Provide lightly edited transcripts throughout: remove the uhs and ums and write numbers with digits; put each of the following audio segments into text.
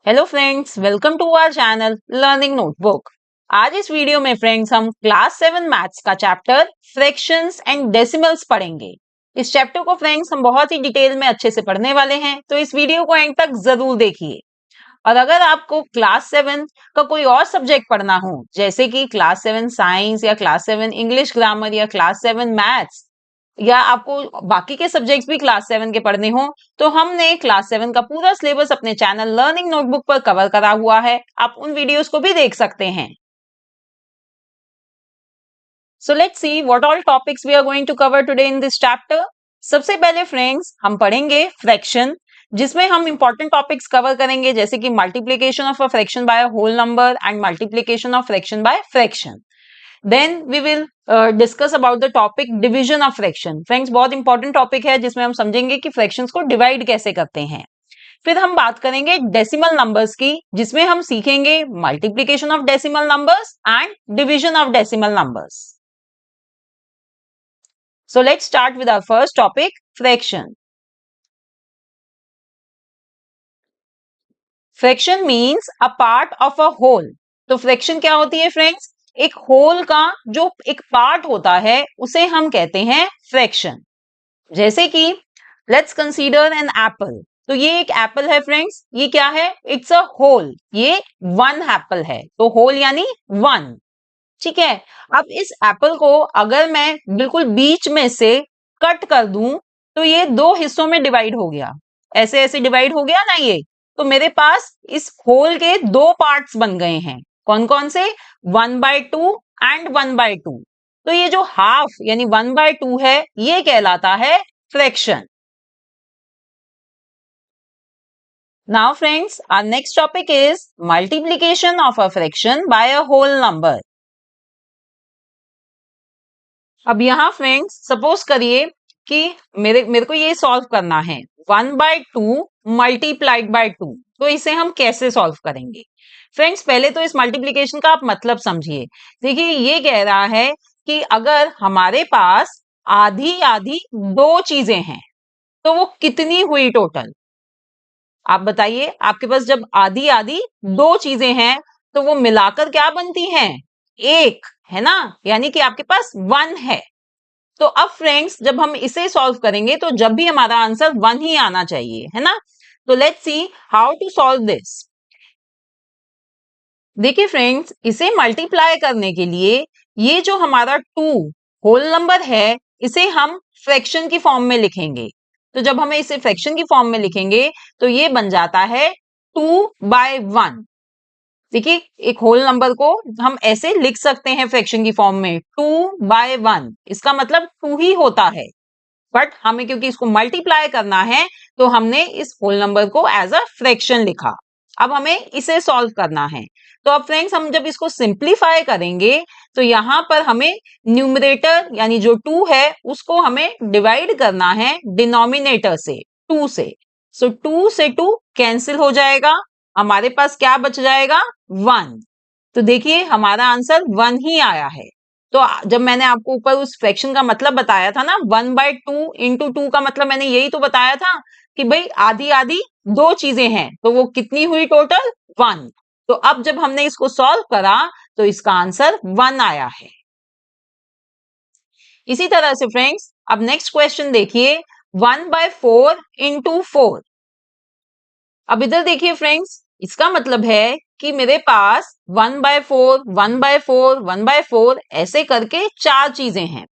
Hello friends, welcome to our channel learning notebook. आज इस video में फ्रेंड्स हम क्लास 7 मैथ्स का चैप्टर फ्रैक्शंस एंड डेसिमल्स पढ़ेंगे। इस चैप्टर को फ्रेंड्स हम बहुत ही डिटेल में अच्छे से पढ़ने वाले हैं, तो इस वीडियो को एंड तक जरूर देखिए। और अगर आपको क्लास 7 का कोई और सब्जेक्ट पढ़ना हो, जैसे कि क्लास 7 साइंस या क्लास 7 इंग्लिश ग्रामर या क्लास 7 मैथ्स, या आपको बाकी के सब्जेक्ट्स भी क्लास 7 के पढ़ने हो, तो हमने क्लास 7 का पूरा सिलेबस अपने चैनल लर्निंग नोटबुक पर कवर करा हुआ है। आप उन वीडियोस को भी देख सकते हैं। So let's see what all topics we are going to cover today in this chapter. सबसे पहले फ्रेंड्स हम पढ़ेंगे फ्रैक्शन, जिसमें हम इंपॉर्टेंट टॉपिक्स कवर करेंगे, जैसे कि multiplication of a fraction by a whole number and multiplication of fraction by fraction. Then we will discuss about the topic division of fraction. Friends, बहुत इंपॉर्टेंट टॉपिक है जिसमें हम समझेंगे कि फ्रैक्शंस को डिवाइड कैसे करते हैं। फिर हम बात करेंगे डेसिमल नंबर्स की, जिसमें हम सीखेंगे multiplication of decimal numbers and division of decimal numbers. So let's start with our first topic, fraction. Fraction means a part of a whole. तो फ्रैक्शन क्या होती है फ्रेंड्स? एक होल का जो एक पार्ट होता है उसे हम कहते हैं फ्रैक्शन। जैसे कि लेट्स कंसीडर एन एप्पल। तो ये एक एप्पल है फ्रेंड्स, ये क्या है? इट्स अ होल, ये वन एप्पल है, तो होल यानी वन। ठीक है। अब इस एप्पल को अगर मैं बिल्कुल बीच में से कट कर दूं, तो ये दो हिस्सों में डिवाइड हो गया, ऐसे ऐसे डिवाइड हो गया ना ये। तो मेरे पास इस होल के दो पार्ट्स बन गए हैं। कौन कौन से? 1/2 एंड 1/2। तो ये जो हाफ यानी 1/2 है, ये कहलाता है fraction. Now friends, our next topic is multiplication of a fraction by a whole number. अब यहां फ्रेंड्स सपोज करिए कि मेरे मेरे को ये सॉल्व करना है 1/2 मल्टीप्लाइड बाय 2। तो इसे हम कैसे सॉल्व करेंगे? फ्रेंड्स, पहले तो इस मल्टीप्लिकेशन का आप मतलब समझिए। देखिए, ये कह रहा है कि अगर हमारे पास आधी आधी दो चीजें हैं, तो वो कितनी हुई टोटल? आप बताइए, आपके पास जब आधी आधी दो चीजें हैं, तो वो मिलाकर क्या बनती हैं? एक, है ना? यानी कि आपके पास वन है। तो अब फ्रेंड्स, जब हम इसे सॉल्व करेंगे, तो जब भी हमारा आंसर वन ही आना चाहिए, है ना? तो let's see how to solve this. देखिए फ्रेंड्स, इसे मल्टीप्लाई करने के लिए ये जो हमारा टू होल नंबर है, इसे हम फ्रैक्शन की फॉर्म में लिखेंगे। तो जब हमें इसे फ्रैक्शन की फॉर्म में लिखेंगे, तो ये बन जाता है 2/1। देखिए, एक होल नंबर को हम ऐसे लिख सकते हैं फ्रैक्शन की फॉर्म में 2/1। इसका मतलब 2 ही होता है, बट हमें क्योंकि इसको मल्टीप्लाई करना है, तो हमने इस होल नंबर को एज अ फ्रैक्शन लिखा। अब हमें इसे सॉल्व करना है। तो अब फ्रेंड्स, हम जब इसको सिंप्लीफाई करेंगे, तो यहां पर हमें न्यूमरेटर यानी जो 2 है, उसको हमें डिवाइड करना है डिनोमिनेटर से, 2 से। सो 2 से 2 कैंसिल हो जाएगा, हमारे पास क्या बच जाएगा? 1। तो देखिए, हमारा आंसर 1 ही आया है। तो जब मैंने आपको ऊपर उस फ्रैक्शन का मतलब बताया था ना, 1/2 इंटू 2 का मतलब मैंने यही तो बताया था कि भाई आधी आधी दो चीजें हैं, तो वो कितनी हुई टोटल? 1। तो अब जब हमने इसको सॉल्व करा, तो इसका आंसर 1 आया है। इसी तरह से फ्रेंड्स, अब नेक्स्ट क्वेश्चन देखिए, 1/4 इंटू 4। अब इधर देखिए फ्रेंड्स, इसका मतलब है कि मेरे पास 1/4 1/4 1/4 ऐसे करके चार चीजें हैं।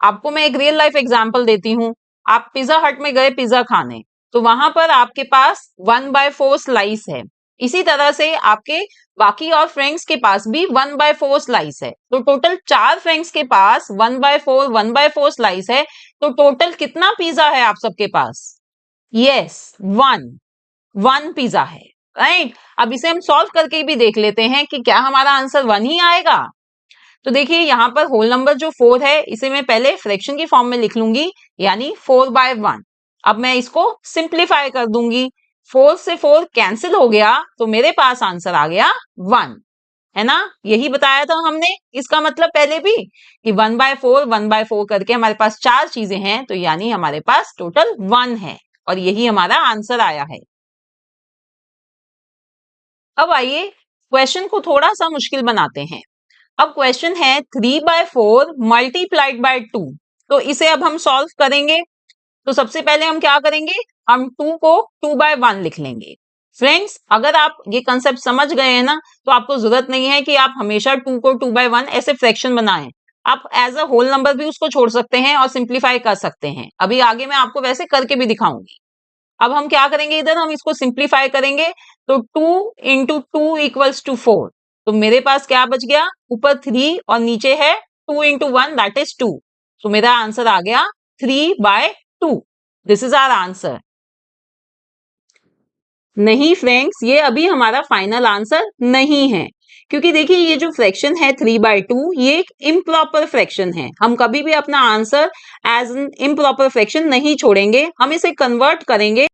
आपको मैं एक रियल लाइफ एग्जांपल देती हूं। आप पिज्जा हट में गए पिज्जा खाने, तो वहां पर आपके पास 1/4 स्लाइस है। इसी तरह से आपके बाकी और फ्रेंड्स के पास भी 1/4 स्लाइस है। तो टोटल चार फ्रेंड्स के पास 1/4 स्लाइस है। तो टोटल कितना पिज्जा है आप सबके पास? यस, 1 पिज्जा है, राइट? अब इसे हम सॉल्व करके भी देख लेते हैं कि क्या हमारा आंसर 1 ही आएगा। तो देखिए, यहां पर होल नंबर जो 4 है, इसे मैं पहले फ्रैक्शन की फॉर्म में लिख लूंगी, यानी 4/1। अब मैं इसको सिंप्लीफाई कर दूंगी, 4 से 4 कैंसिल हो गया, तो मेरे पास आंसर आ गया 1, है ना? यही बताया था हमने इसका मतलब पहले भी कि 1/4 करके हमारे पास चार चीजें हैं, तो यानी हमारे पास टोटल 1 है, और यही हमारा आंसर आया है। अब आइए क्वेश्चन को थोड़ा सा मुश्किल बनाते हैं। अब क्वेश्चन है 3/4 मल्टीप्लाइड बाय 2। तो इसे अब हम सॉल्व करेंगे। तो सबसे पहले हम क्या करेंगे, हम 2 को 2/1 लिख लेंगे। फ्रेंड्स, अगर आप ये कंसेप्ट समझ गए हैं ना, तो आपको जरूरत नहीं है कि आप हमेशा 2 को 2/1 ऐसे फ्रैक्शन बनाएं। आप एज अ होल नंबर भी उसको छोड़ सकते हैं और सिंप्लीफाई कर सकते हैं। अभी आगे मैं आपको वैसे करके भी दिखाऊंगी। अब हम क्या करेंगे, इधर हम इसको सिंप्लीफाई करेंगे। तो 2 इंटू 2 इक्वल्स टू 4। तो मेरे पास क्या बच गया, ऊपर 3 और नीचे है 2 इंटू 1 दैट इज 2। तो मेरा आंसर आ गया 3/2। This is our answer. नहीं फ्रेंड्स, ये अभी हमारा फाइनल आंसर नहीं है, क्योंकि देखिए ये जो फ्रैक्शन है 3/2 ये एक इम्प्रॉपर फ्रैक्शन है। हम कभी भी अपना answer as an improper fraction नहीं छोड़ेंगे, हम इसे कन्वर्ट करेंगे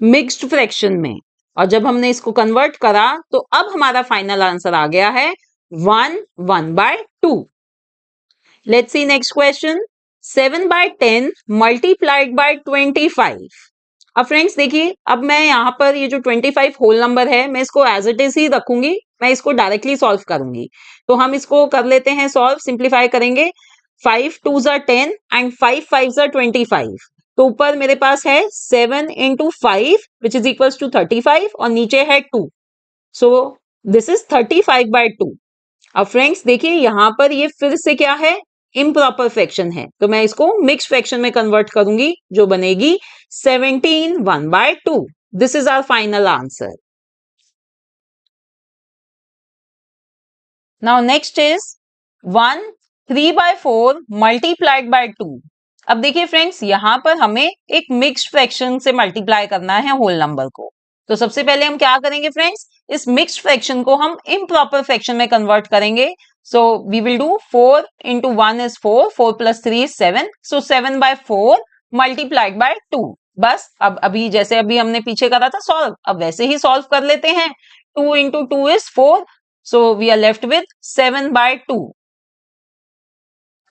मिक्स्ड फ्रैक्शन में। और जब हमने इसको कन्वर्ट करा तो अब हमारा फाइनल आंसर आ गया है 1/2। Let's see next question. 7/10 multiplied by 25। अब फ्रेंड्स देखिए, अब मैं यहाँ पर ये जो 25 होल नंबर है, मैं इसको एज इट इज ही रखूंगी, मैं इसको डायरेक्टली सॉल्व करूंगी। तो हम इसको कर लेते हैं सॉल्व, सिंप्लीफाई करेंगे। 5 2 ज़ा 10 एंड 5 5 ज़ा 25। तो ऊपर मेरे पास है 7 into 5 which is equals to 35 और नीचे है 2। So this is 35/2। अब फ्रेंड्स देखिए यहाँ पर ये फिर से क्या है, इम्प्रॉपर फ्रैक्शन है। तो मैं इसको मिक्स फ्रैक्शन में कन्वर्ट करूंगी, जो बनेगी 17 1/2। This is our final answer. Now next is 1 3/4 multiplied by 2। अब देखिए फ्रेंड्स, यहाँ पर हमें एक मिक्स्ड फ्रैक्शन से मल्टीप्लाई करना है होल नंबर को। तो सबसे पहले हम क्या करेंगे फ्रेंड्स, इस मिक्स्ड फ्रैक्शन को हम इम्प्रॉपर फ्रैक्शन में कन्वर्ट करेंगे। So we will do 4 into 1 is 4, 4 plus 3 is 7। So 7/4 multiplied by 2। बस अब अभी जैसे अभी हमने पीछे करा था सॉल्व, अब वैसे ही सॉल्व कर लेते हैं। 2 into 2 is 4। So we are left with 7/2।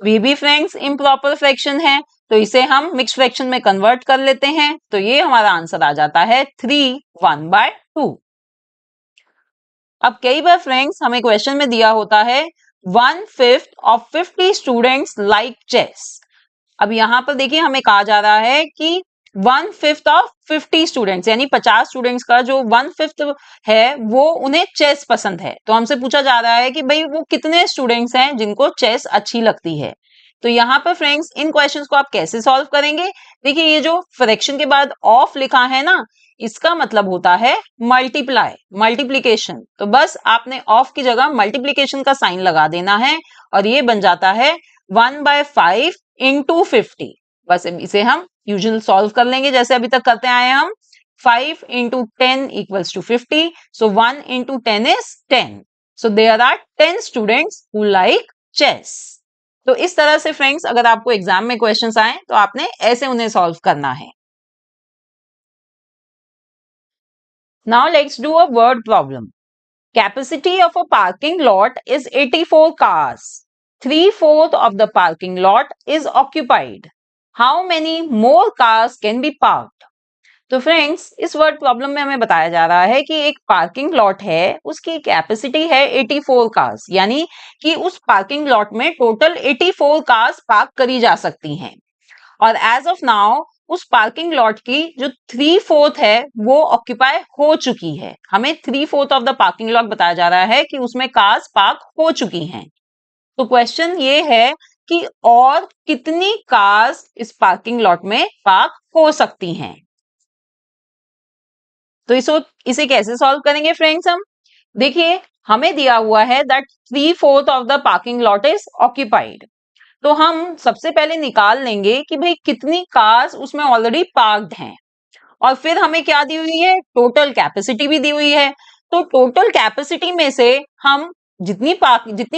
ये भी फ्रेंड्स इम्प्रॉपर फ्रैक्शन है, तो इसे हम मिक्स फ्रैक्शन में कन्वर्ट कर लेते हैं। तो ये हमारा आंसर आ जाता है 3 1/2। अब कई बार फ्रेंड्स हमें क्वेश्चन में दिया होता है 1/5 ऑफ 50 स्टूडेंट्स लाइक चेस। अब यहाँ पर देखिए हमें कहा जा रहा है कि 1/5 ऑफ 50 स्टूडेंट्स, यानी 50 स्टूडेंट्स का जो 1/5 है वो उन्हें चेस पसंद है। तो हमसे पूछा जा रहा है कि भाई वो कितने स्टूडेंट्स हैं जिनको चेस अच्छी लगती है। तो यहाँ पर फ्रेंड्स इन क्वेश्चंस को आप कैसे सॉल्व करेंगे, देखिए ये जो फ्रैक्शन के बाद ऑफ लिखा है ना, इसका मतलब होता है मल्टीप्लाई, मल्टीप्लीकेशन। तो बस आपने ऑफ की जगह मल्टीप्लीकेशन का साइन लगा देना है और ये बन जाता है 1/5 इंटू 50। बस इसे हम यूजुअल सॉल्व कर लेंगे जैसे अभी तक करते आए हम। 5 into 10 equals to 50। So 1 into 10 is 10। So there are 10 students who like chess. तो इस तरह से फ्रेंड्स अगर आपको एग्जाम में क्वेश्चंस आए तो आपने ऐसे उन्हें सॉल्व करना है। Now let's do a word problem. Capacity of a parking lot is 84 cars. 3/4 of the parking lot is occupied. How many more cars can be parked? तो फ्रेंड्स इस वर्ड प्रॉब्लम में हमें बताया जा रहा है कि एक पार्किंग लॉट है, उसकी कैपेसिटी है 84 कार्स, यानी कि उस पार्किंग लॉट में टोटल 84 कार्स पार्क करी जा सकती हैं। और एज ऑफ नाउ उस पार्किंग लॉट की जो 3/4 है वो ऑक्यूपाई हो चुकी है। हमें 3/4 ऑफ द पार्किंग लॉट बताया जा रहा है कि उसमें कार्स पार्क हो चुकी हैं। तो क्वेश्चन ये है कि और कितनी कार्स इस पार्किंग लॉट में पार्क हो सकती हैं। तो इसे कैसे सॉल्व करेंगे फ्रेंड्स हम, देखिए हमें दिया हुआ है that 3/4 of the parking lot is occupied. तो हम सबसे पहले निकाल लेंगे कि भाई कितनी कार्स उसमें ऑलरेडी पार्क्ड हैं, और फिर हमें क्या दी हुई है, टोटल कैपेसिटी भी दी हुई है। तो टोटल कैपेसिटी में से हम जितनी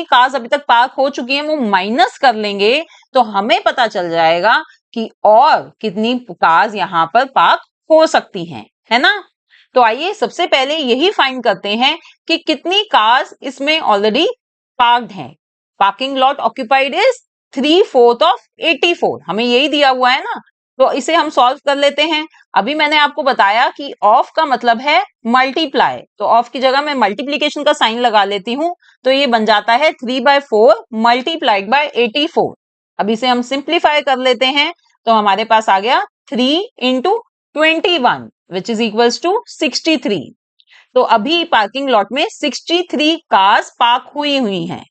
कार्स अभी तक पार्क हो चुकी हैं वो माइनस कर लेंगे, तो हमें पता चल जाएगा कि और कितनी कार्स यहाँ पर पार्क हो सकती हैं, है ना। तो आइए सबसे पहले यही फाइंड करते हैं कि कितनी कार्स इसमें ऑलरेडी पार्क्ड हैं। Parking lot occupied is 3/4 of 84, हमें यही दिया हुआ है ना। तो इसे हम सॉल्व कर लेते हैं। अभी मैंने आपको बताया कि ऑफ का मतलब है मल्टीप्लाई, तो ऑफ की जगह मैं मल्टीप्लीकेशन का साइन लगा लेती हूँ, तो ये बन जाता है 3/4 मल्टीप्लाइड बाय 84। अब इसे हम सिंप्लीफाई कर लेते हैं, तो हमारे पास आ गया 3 into 21 which is equals to 63। तो अभी पार्किंग लॉट में 63 कार्स पार्क हुई हैं,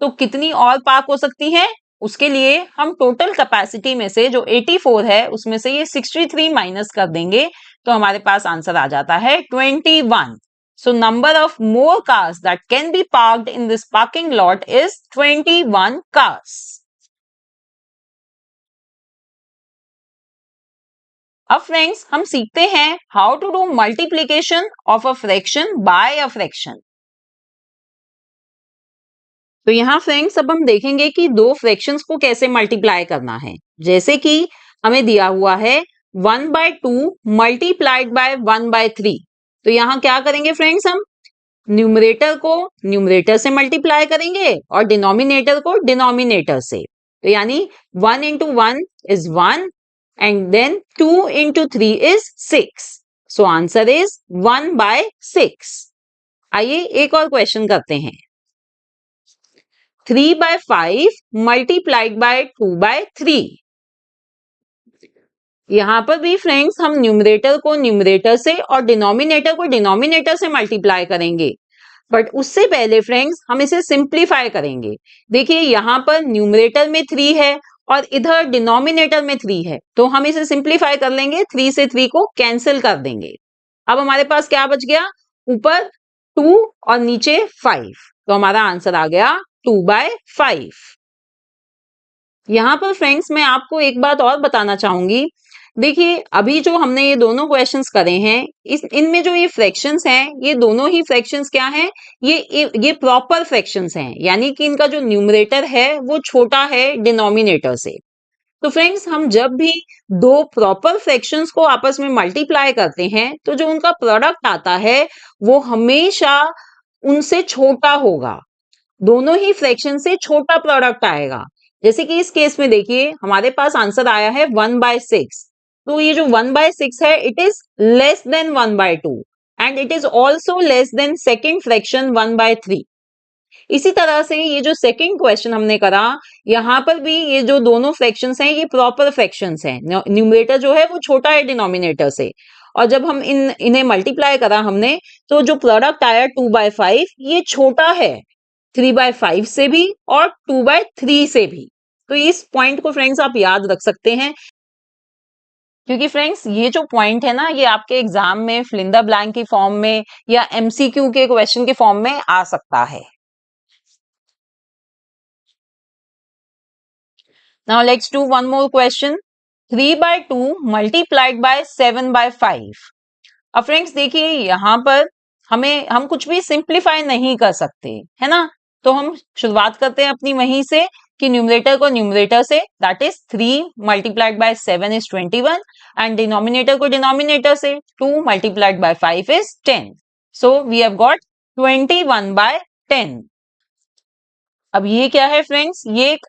तो कितनी और पार्क हो सकती हैं? उसके लिए हम टोटल कैपेसिटी में से जो 84 है उसमें से ये 63 माइनस कर देंगे, तो हमारे पास आंसर आ जाता है 21। So number of more cars that can be parked in this parking lot is 21 cars. अब फ्रेंड्स हम सीखते हैं how to do multiplication of a fraction by a fraction. तो यहाँ फ्रेंड्स अब हम देखेंगे कि दो फ्रैक्शंस को कैसे मल्टीप्लाई करना है। जैसे कि हमें दिया हुआ है 1/2 मल्टीप्लाइड बाय 1/3। तो यहाँ क्या करेंगे फ्रेंड्स, हम न्यूमरेटर को न्यूमरेटर से मल्टीप्लाई करेंगे और डिनोमिनेटर को डिनोमिनेटर से। तो यानी 1 into 1 is 1 and then 2 into 3 is 6। So answer is 1/6। आइए एक और क्वेश्चन करते हैं। 3/5 मल्टीप्लाइड बाय 2/3। यहां पर भी फ्रेंड्स हम न्यूमरेटर को न्यूमरेटर से और डिनोमिनेटर को डिनोमिनेटर से मल्टीप्लाई करेंगे, बट उससे पहले फ्रेंड्स हम इसे सिंप्लीफाई करेंगे। देखिए यहां पर न्यूमरेटर में 3 है और इधर डिनोमिनेटर में 3 है, तो हम इसे सिंप्लीफाई कर लेंगे, 3 से 3 को कैंसिल कर देंगे। अब हमारे पास क्या बच गया, ऊपर 2 और नीचे 5, तो हमारा आंसर आ गया 2/5। यहां पर फ्रेंड्स मैं आपको एक बात और बताना चाहूंगी। देखिए अभी जो हमने ये दोनों क्वेश्चंस करे हैं, इनमें जो ये फ्रैक्शंस हैं, ये दोनों ही फ्रैक्शंस क्या हैं, ये प्रॉपर फ्रैक्शंस हैं, यानी कि इनका जो न्यूमरेटर है वो छोटा है डिनोमिनेटर से। तो फ्रेंड्स हम जब भी दो प्रॉपर फ्रैक्शंस को आपस में मल्टीप्लाई करते हैं, तो जो उनका प्रोडक्ट आता है वो हमेशा उनसे छोटा होगा, दोनों ही फ्रैक्शन से छोटा प्रोडक्ट आएगा। जैसे कि इस केस में देखिए हमारे पास आंसर आया है 1/6, तो ये जो 1/6 है it is less than 1/2 and it is also less than second fraction 1/3। इसी तरह से ये जो सेकेंड क्वेश्चन हमने करा, यहाँ पर भी ये जो दोनों फ्रैक्शंस हैं ये प्रॉपर फ्रैक्शंस हैं, न्यूमरेटर जो है वो छोटा है डिनोमिनेटर से, और जब हम इन्हें मल्टीप्लाई करा हमने, तो जो प्रोडक्ट आया 2/5 ये छोटा है 3/5 से भी और 2/3 से भी। तो इस पॉइंट को फ्रेंड्स आप याद रख सकते हैं, क्योंकि फ्रेंड्स ये जो पॉइंट है ना, ये आपके एग्जाम में फिल इन द ब्लैंक की फॉर्म में या एमसीक्यू के क्वेश्चन के फॉर्म में आ सकता है। Now let's do one more question. 3/2 multiplied by 7/5। अब फ्रेंड्स देखिए यहाँ पर हम कुछ भी सिंप्लीफाई नहीं कर सकते, है ना। तो हम शुरुआत करते हैं अपनी वहीं से कि न्यूमरेटर को न्यूमरेटर से, that is 3 multiplied by 7 is 21 and denominator को डिनोमिनेटर से 2 multiplied by 5 is 10। So we have got 21/10। अब ये क्या है फ्रेंड्स, ये एक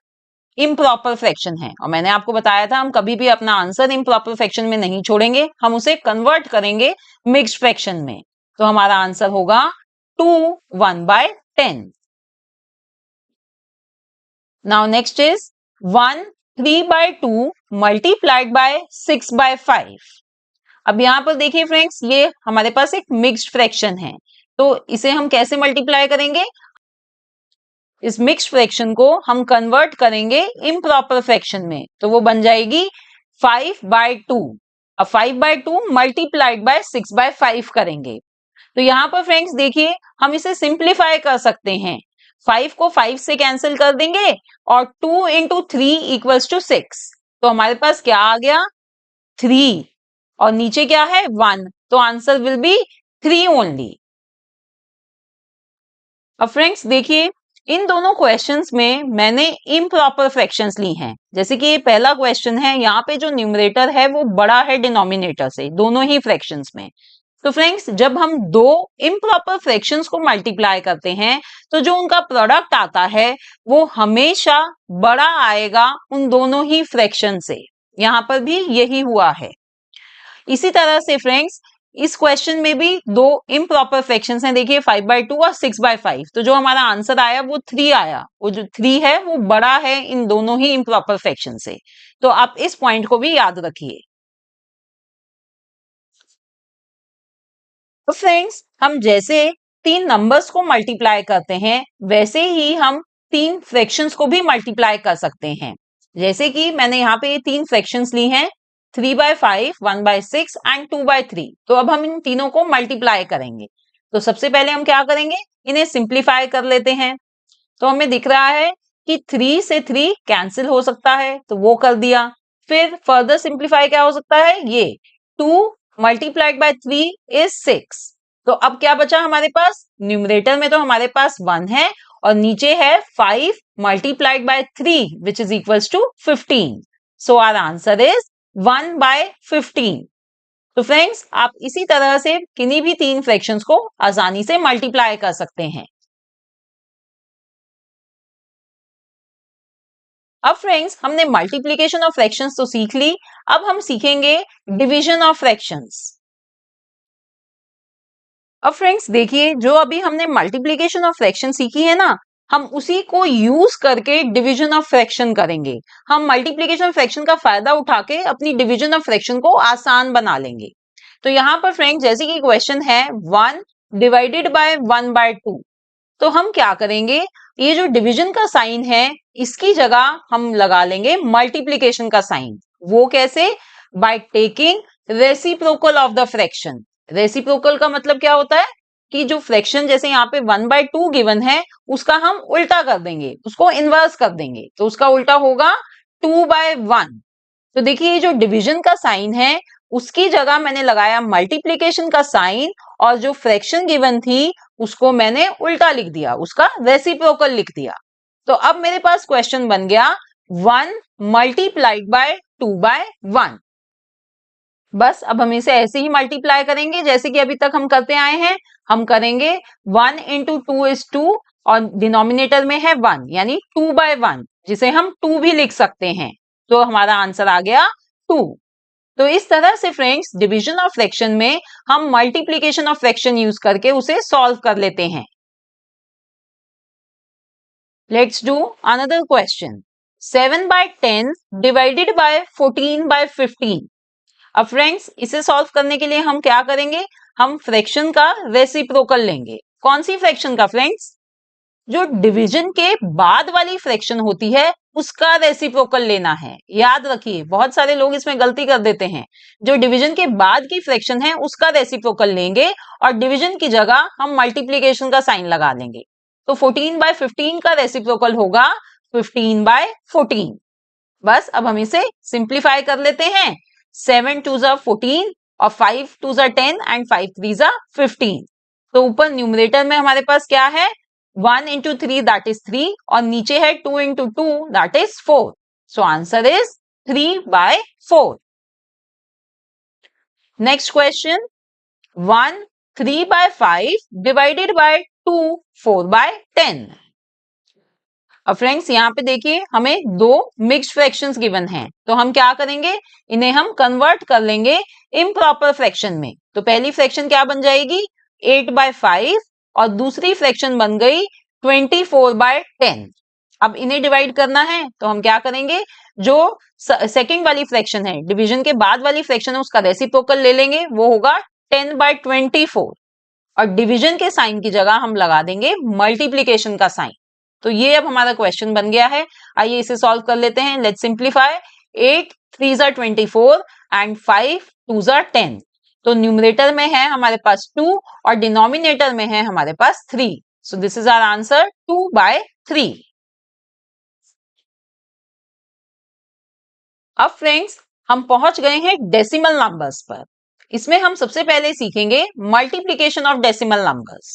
इम्प्रॉपर फ्रैक्शन है, और मैंने आपको बताया था हम कभी भी अपना आंसर इम्प्रॉपर फ्रैक्शन में नहीं छोड़ेंगे, हम उसे कन्वर्ट करेंगे मिक्स्ड फ्रैक्शन में। तो हमारा आंसर होगा 2 1/10। Now next is 1 3/2 multiplied by 6/5। अब यहां पर देखिए फ्रेंड्स ये हमारे पास एक मिक्स्ड फ्रैक्शन है, तो इसे हम कैसे मल्टीप्लाई करेंगे, इस मिक्स्ड फ्रैक्शन को हम कन्वर्ट करेंगे इम्प्रॉपर फ्रैक्शन में, तो वो बन जाएगी 5/2। अब 5/2 मल्टीप्लाइड बाय 6/5 करेंगे, तो यहां पर फ्रेंड्स देखिए हम इसे सिंप्लीफाई कर सकते हैं। 5 को 5 से कैंसिल कर देंगे और 2 इंटू 3 इक्वल्स टू 6। तो हमारे पास क्या आ गया, 3, और नीचे क्या है 1, तो आंसर विल बी 3 ओनली। अब फ्रेंड्स देखिए इन दोनों क्वेश्चंस में मैंने इम्प्रॉपर फ्रैक्शंस ली हैं। जैसे कि ये पहला क्वेश्चन है, यहाँ पे जो न्यूमरेटर है वो बड़ा है डिनोमिनेटर से, दोनों ही फ्रैक्शंस में। तो फ्रेंड्स जब हम दो इम्प्रॉपर फ्रैक्शंस को मल्टीप्लाई करते हैं, तो जो उनका प्रोडक्ट आता है वो हमेशा बड़ा आएगा उन दोनों ही फ्रैक्शन से। यहाँ पर भी यही हुआ है। इसी तरह से फ्रेंड्स इस क्वेश्चन में भी दो इम्प्रॉपर फ्रैक्शंस हैं, देखिए 5/2 और 6/5। तो जो हमारा आंसर आया वो 3 आया, वो जो 3 है वो बड़ा है इन दोनों ही इम्प्रॉपर फ्रैक्शन से। तो आप इस पॉइंट को भी याद रखिए। तो फ्रेंड्स हम जैसे 3 नंबर्स को मल्टीप्लाई करते हैं वैसे ही हम 3 फ्रैक्शंस को भी मल्टीप्लाई कर सकते हैं। जैसे कि मैंने यहाँ पे 3 फ्रैक्शंस ली हैं, 3/5, 1/6 एंड 2/3। तो अब हम इन तीनों को मल्टीप्लाई करेंगे। तो सबसे पहले हम क्या करेंगे, इन्हें सिंप्लीफाई कर लेते हैं। तो हमें दिख रहा है कि 3 से 3 कैंसिल हो सकता है, तो वो कर दिया। फिर फर्दर सिंप्लीफाई क्या हो सकता है, ये 2 मल्टीप्लाइड बाय 3 इज 6। तो अब क्या बचा हमारे पास, न्यूमरेटर में तो हमारे पास 1 है और नीचे है 5 multiplied by 3 which is equals to 15। So our answer is 1/15। तो फ्रेंड्स आप इसी तरह से किन्हीं भी 3 फ्रैक्शंस को आसानी से मल्टीप्लाई कर सकते हैं। अब फ्रेंड्स हमने मल्टीप्लीकेशन ऑफ फ्रैक्शंस तो सीख ली, अब हम सीखेंगे डिवीजन ऑफ फ्रैक्शंस। अब फ्रेंड्स देखिए जो अभी हमने मल्टीप्लीकेशन ऑफ फ्रैक्शन सीखी है ना, हम उसी को यूज करके डिवीजन ऑफ फ्रैक्शन करेंगे। हम मल्टीप्लीकेशन ऑफ फ्रैक्शन का फायदा उठा के अपनी डिवीजन ऑफ फ्रैक्शन को आसान बना लेंगे। तो यहाँ पर फ्रेंड्स जैसे कि क्वेश्चन है 1 डिवाइडेड बाय 1/2, तो हम क्या करेंगे, ये जो डिवीजन का साइन है इसकी जगह हम लगा लेंगे मल्टीप्लीकेशन का साइन। वो कैसे, by taking reciprocal of the fraction. Reciprocal का मतलब क्या होता है कि जो फ्रैक्शन जैसे यहाँ पे 1/2 गिवन है उसका हम उल्टा कर देंगे, उसको इनवर्स कर देंगे, तो उसका उल्टा होगा 2/1। तो देखिए ये जो डिवीजन का साइन है उसकी जगह मैंने लगाया मल्टीप्लीकेशन का साइन, और जो फ्रैक्शन गिवन थी उसको मैंने उल्टा लिख दिया, उसका रेसिप्रोकल लिख दिया। तो अब मेरे पास क्वेश्चन बन गया 1 मल्टीप्लाइड बाय 2/1। बस अब हम इसे ऐसे ही मल्टीप्लाई करेंगे जैसे कि अभी तक हम करते आए हैं। हम करेंगे 1 इंटू 2 इज 2 और डिनोमिनेटर में है 1 यानी 2/1, जिसे हम 2 भी लिख सकते हैं। तो हमारा आंसर आ गया 2। तो इस तरह से फ्रेंड्स डिवीजन ऑफ फ्रैक्शन में हम मल्टीप्लीकेशन ऑफ फ्रैक्शन यूज करके उसे सॉल्व कर लेते हैं। Let's do another question, 7/10 divided by 14/15। अब फ्रेंड्स इसे सॉल्व करने के लिए हम क्या करेंगे, हम फ्रैक्शन का रेसिप्रोकल लेंगे। कौन सी फ्रैक्शन का फ्रेंड्स, जो डिवीजन के बाद वाली फ्रैक्शन होती है उसका रेसिप्रोकल लेना है। याद रखिए बहुत सारे लोग इसमें गलती कर देते हैं, जो डिवीजन के बाद की फ्रैक्शन है उसका रेसिप्रोकल लेंगे और डिवीजन की जगह हम मल्टीप्लीकेशन का साइन लगा देंगे। तो 14/15 का रेसिप्रोकल होगा 15/14। बस अब हम इसे सिंप्लीफाई कर लेते हैं। 7 2 जा 14 और 5 2 जा 10 एंड 5 3 जा 15। तो ऊपर न्यूमरेटर में हमारे पास क्या है, 1 इंटू 3 दैट इज 3 और नीचे है 2 into 2 that is 4। So answer is 3/4। Next question 1 3/5 divided by 2 4/10। अब फ्रेंड्स यहाँ पे देखिए हमें दो मिक्स्ड फ्रैक्शंस गिवन हैं, तो हम क्या करेंगे, इन्हें हम कन्वर्ट कर लेंगे इम्प्रॉपर फ्रैक्शन में। तो पहली फ्रैक्शन क्या बन जाएगी 8/5 और दूसरी फ्रैक्शन बन गई 24/10। अब इन्हें डिवाइड करना है तो हम क्या करेंगे, जो सेकंड वाली फ्रैक्शन है डिवीजन के बाद वाली फ्रैक्शन है उसका रेसिप्रोकल ले लेंगे, वो होगा 10/24 और डिवीजन के साइन की जगह हम लगा देंगे मल्टीप्लीकेशन का साइन। तो ये अब हमारा क्वेश्चन बन गया है। आइए इसे सॉल्व कर लेते हैं। Let's simplify. 8 3 जा 24 एंड 5 2 जा 10। तो न्यूमरेटर में है हमारे पास 2 और डिनोमिनेटर में है हमारे पास 3। So this is our answer 2/3। अब फ्रेंड्स हम पहुंच गए हैं डेसिमल नंबर्स पर। इसमें हम सबसे पहले सीखेंगे multiplication of decimal numbers.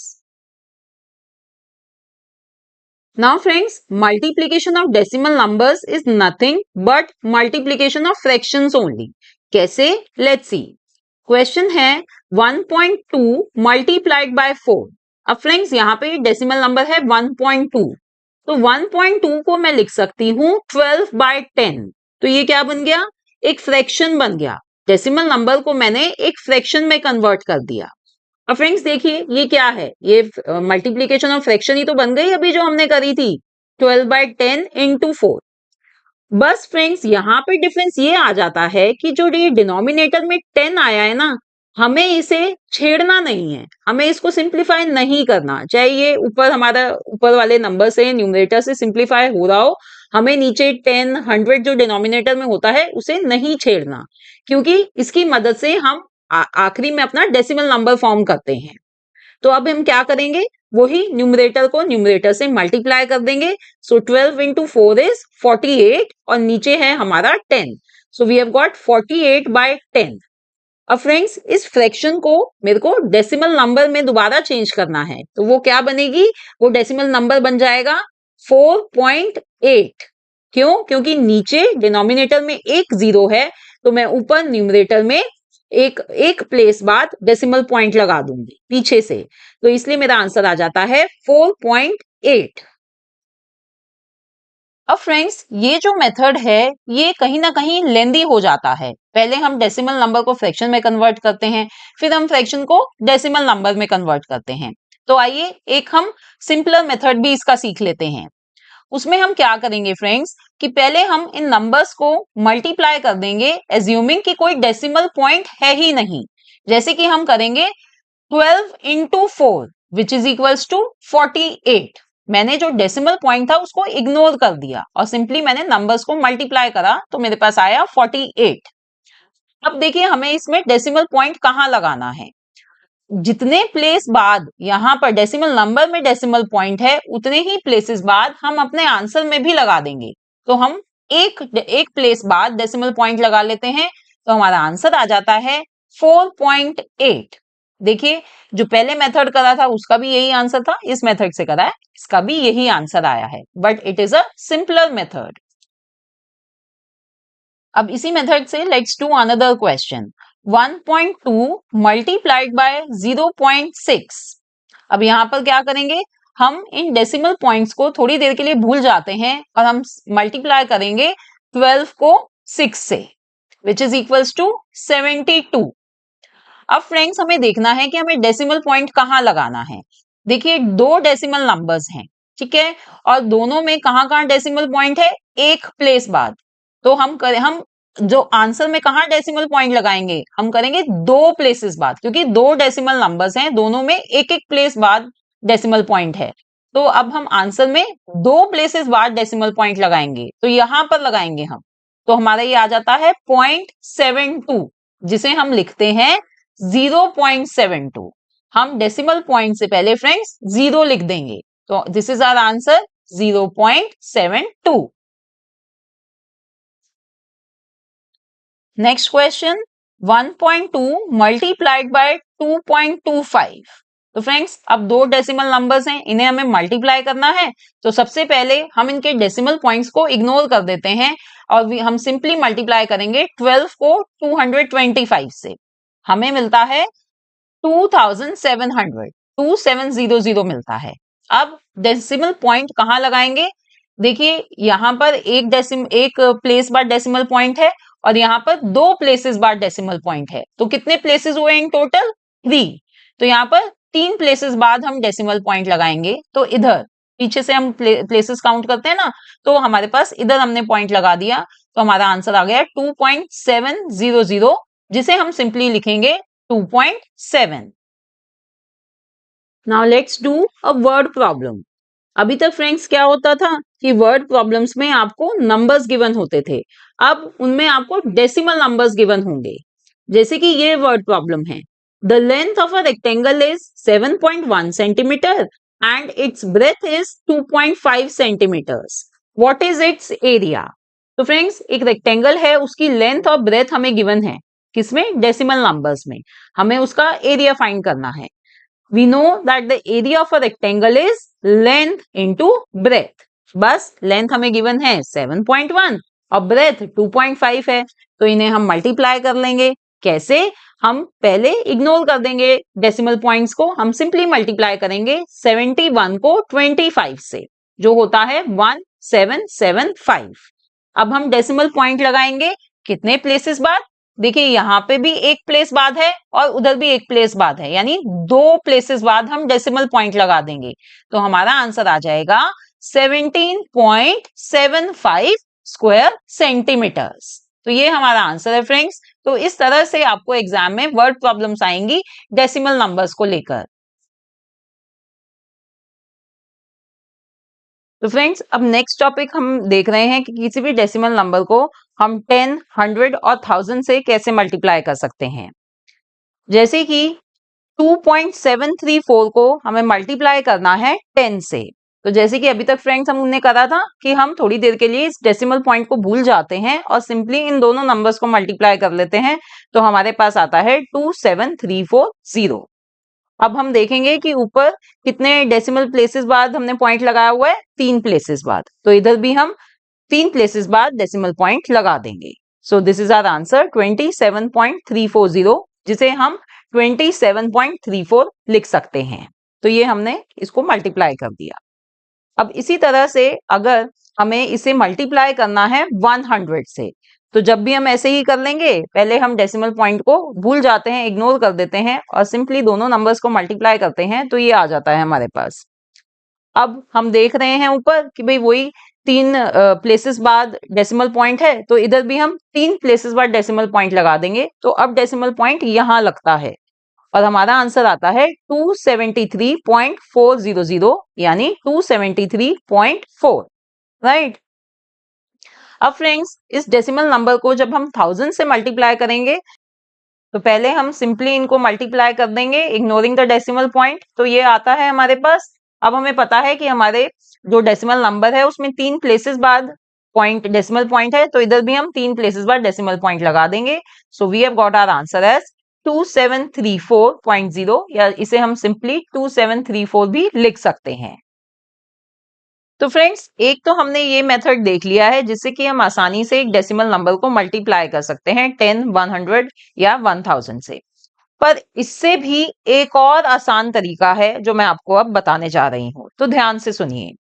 Now friends, multiplication of decimal numbers is nothing but multiplication of fractions only. कैसे? Let's see. Question है 1.2 multiplied by 4. अब फ्रेंड्स यहाँ पे डेसिमल नंबर है 1.2, तो 1.2 को मैं लिख सकती हूँ 12/10। तो ये क्या बन गया, एक फ्रैक्शन बन गया। डेसिमल नंबर को मैंने एक फ्रैक्शन में कन्वर्ट कर दिया। अब फ्रेंड्स देखिए ये क्या है, ये मल्टीप्लीकेशन और फ्रैक्शन ही तो बन गई अभी जो हमने करी थी, 12/10 इंटू 4। बस फ्रेंड्स यहाँ पे डिफरेंस ये आ जाता है कि जो ये डिनोमिनेटर में 10 आया है ना, हमें इसे छेड़ना नहीं है, हमें इसको सिंप्लीफाई नहीं करना। चाहे ये ऊपर हमारा ऊपर वाले नंबर से न्यूमरेटर से सिंप्लीफाई हो रहा हो, हमें नीचे 10, 100 जो डिनोमिनेटर में होता है उसे नहीं छेड़ना, क्योंकि इसकी मदद से हम आखिरी में अपना डेसिमल नंबर फॉर्म करते हैं। तो अब हम क्या करेंगे, वही न्यूमरेटर को न्यूमरेटर से मल्टीप्लाई कर देंगे। सो 12 इंटू 4 इज 48 और नीचे है हमारा 10। So we have got 48/10। अब फ्रेंड्स इस फ्रैक्शन को मेरे को डेसिमल नंबर में दोबारा चेंज करना है, तो वो क्या बनेगी, वो डेसिमल नंबर बन जाएगा 4.8। क्यों? क्योंकि नीचे डिनोमिनेटर में एक जीरो है, तो मैं ऊपर न्यूमरेटर में एक प्लेस बाद डेसिमल पॉइंट लगा दूंगी पीछे से, तो इसलिए मेरा आंसर आ जाता है 4.8। अब फ्रेंड्स ये जो मेथड है ये कहीं ना कहीं लेंदी हो जाता है। पहले हम डेसिमल नंबर को फ्रैक्शन में कन्वर्ट करते हैं, फिर हम फ्रैक्शन को डेसिमल नंबर में कन्वर्ट करते हैं। तो आइए एक हम सिंपलर मेथड भी इसका सीख लेते हैं। उसमें हम क्या करेंगे फ्रेंड्स कि पहले हम इन नंबर्स को मल्टीप्लाई कर देंगे, एज्यूमिंग कि कोई डेसिमल पॉइंट है ही नहीं। जैसे कि हम करेंगे 12 into 4 which is equals to 48। मैंने जो डेसिमल पॉइंट था उसको इग्नोर कर दिया और सिंपली मैंने नंबर्स को मल्टीप्लाई करा, तो मेरे पास आया 48। अब देखिए हमें इसमें डेसिमल पॉइंट कहाँ लगाना है। जितने प्लेस बाद यहाँ पर डेसिमल नंबर में डेसिमल पॉइंट है, उतने ही प्लेसेस बाद हम अपने आंसर में भी लगा देंगे। तो हम एक प्लेस बाद डेसिमल पॉइंट लगा लेते हैं, तो हमारा आंसर आ जाता है 4.8। देखिए जो पहले मेथड करा था उसका भी यही आंसर था, इस मेथड से करा है इसका भी यही आंसर आया है, but it is a simpler method. अब इसी मेथड से let's do another question. 1.2 multiplied bye 0.6। अब यहाँ पर क्या करेंगे, हम इन डेसिमल पॉइंट्स को थोड़ी देर के लिए भूल जाते हैं और हम मल्टीप्लाई करेंगे 12 को 6 से, विच इज इक्वल्स टू 72। अब फ्रेंड्स हमें देखना है कि हमें डेसिमल पॉइंट कहाँ लगाना है। देखिए दो डेसिमल नंबर्स हैं, ठीक है, और दोनों में कहाँ कहाँ डेसिमल पॉइंट है, एक प्लेस बाद। तो हम जो आंसर में कहाँ डेसिमल पॉइंट लगाएंगे, हम करेंगे दो प्लेसेस बाद, क्योंकि दो डेसिमल नंबर्स हैं, दोनों में एक एक प्लेस बाद डेसिमल पॉइंट है। तो अब हम आंसर में दो प्लेसेस बाद डेसिमल पॉइंट लगाएंगे, तो यहां पर लगाएंगे हम। तो हमारा ये आ जाता है 0.72, जिसे हम लिखते हैं 0.72। हम डेसिमल पॉइंट से पहले फ्रेंड्स जीरो लिख देंगे, तो this is our answer 0.72। Next question 1.2 multiplied by 2.25। तो फ्रेंड्स अब दो डेसिमल नंबर्स हैं, इन्हें हमें मल्टीप्लाई करना है। तो सबसे पहले हम इनके डेसिमल पॉइंट्स को इग्नोर कर देते हैं और हम सिंपली मल्टीप्लाई करेंगे 12 को 225 से। हमें मिलता है 2700, 2700 मिलता है। अब डेसिमल पॉइंट कहाँ लगाएंगे, देखिए यहां पर एक प्लेस बाद डेसिमल पॉइंट है और यहाँ पर दो प्लेसेस बाद डेसिमल पॉइंट है। तो कितने प्लेसेस हुए इन टोटल, 3। तो यहाँ पर 3 प्लेसेस बाद हम डेसिमल पॉइंट लगाएंगे। तो इधर पीछे से हम प्लेसेस काउंट करते हैं ना, तो हमारे पास इधर हमने पॉइंट लगा दिया, तो हमारा आंसर आ गया 2.700, जिसे हम सिंपली लिखेंगे 2.7। Now let's do a word problem. अभी तक फ्रेंड्स क्या होता था कि वर्ड प्रॉब्लम्स में आपको नंबर्स गिवन होते थे, अब उनमें आपको डेसिमल नंबर्स गिवन होंगे। जैसे कि ये वर्ड प्रॉब्लम है, the length of a rectangle is 7.1 centimetre and its breadth is 2.5 centimetres, what is its area. तो फ्रेंड्स एक रेक्टेंगल है, उसकी लेंथ और ब्रेथ हमें गिवन है, किसमें, डेसिमल नंबर्स में। हमें उसका एरिया फाइंड करना है। We know that the area of a rectangle is length into breadth. बस लेंथ हमें गिवन है 7.1 और ब्रेथ 2.5 है, तो इन्हें हम मल्टीप्लाई कर लेंगे। कैसे, हम पहले इग्नोर कर देंगे डेसिमल पॉइंट्स को, हम सिंपली मल्टीप्लाई करेंगे 71 को 25 से, जो होता है 1775। अब हम डेसिमल पॉइंट लगाएंगे कितने प्लेसेस बाद? देखिए यहाँ पे भी एक प्लेस बाद है और उधर भी एक प्लेस बाद है, यानी 2 प्लेसेस बाद हम डेसिमल पॉइंट लगा देंगे, तो हमारा आंसर आ जाएगा 17.75 स्क्वायर सेंटीमीटर्स। तो ये हमारा आंसर है फ्रेंड्स। तो इस तरह से आपको एग्जाम में वर्ड प्रॉब्लम्स आएंगी डेसिमल नंबर्स को लेकर। तो फ्रेंड्स अब नेक्स्ट टॉपिक हम देख रहे हैं कि किसी भी डेसिमल नंबर को हम 10, 100 और 1000 से कैसे मल्टीप्लाई कर सकते हैं। जैसे कि 2.734 को हमें मल्टीप्लाई करना है 10 से। तो जैसे कि अभी तक फ्रेंड्स हमने करा था कि हम थोड़ी देर के लिए इस डेसिमल पॉइंट को भूल जाते हैं और सिंपली इन दोनों नंबर्स को मल्टीप्लाई कर लेते हैं, तो हमारे पास आता है 27340। अब हम देखेंगे कि ऊपर कितने डेसिमल प्लेसेस बाद हमने पॉइंट लगाया हुआ है, 3 प्लेसेस बाद, तो इधर भी हम 3 प्लेसेस बाद डेसिमल पॉइंट लगा देंगे। So this is our answer 27.340, जिसे हम 27.34 लिख सकते हैं। तो ये हमने इसको मल्टीप्लाई कर दिया। अब इसी तरह से अगर हमें इसे मल्टीप्लाई करना है 100 से, तो जब भी हम ऐसे ही कर लेंगे, पहले हम डेसिमल पॉइंट को भूल जाते हैं, इग्नोर कर देते हैं और सिंपली दोनों नंबर्स को मल्टीप्लाई करते हैं, तो ये आ जाता है हमारे पास। अब हम देख रहे हैं ऊपर कि भाई वही 3 प्लेसेस बाद डेसिमल पॉइंट है, तो इधर भी हम 3 प्लेसेस बाद डेसिमल पॉइंट लगा देंगे, तो अब डेसिमल पॉइंट यहां लगता है और हमारा आंसर आता है 273.400, यानी 273.4, राइट। अब फ्रेंड्स इस डेसिमल नंबर को जब हम 1000 से मल्टीप्लाई करेंगे, तो पहले हम सिंपली इनको मल्टीप्लाई कर देंगे इग्नोरिंग द डेसिमल पॉइंट, तो ये आता है हमारे पास। अब हमें पता है कि हमारे जो डेसिमल नंबर है उसमें 3 प्लेसेस बाद पॉइंट डेसिमल पॉइंट है, तो इधर भी हम 3 प्लेसेस बाद डेसिमल पॉइंट लगा देंगे। So we have got our answer as 2734.0, या इसे हम सिंपली 2734 भी लिख सकते हैं। तो फ्रेंड्स एक तो हमने ये मेथड देख लिया है जिससे कि हम आसानी से एक डेसिमल नंबर को मल्टीप्लाई कर सकते हैं 10, 100 या 1000 से। पर इससे भी एक और आसान तरीका है जो मैं आपको अब बताने जा रही हूं, तो ध्यान से सुनिए।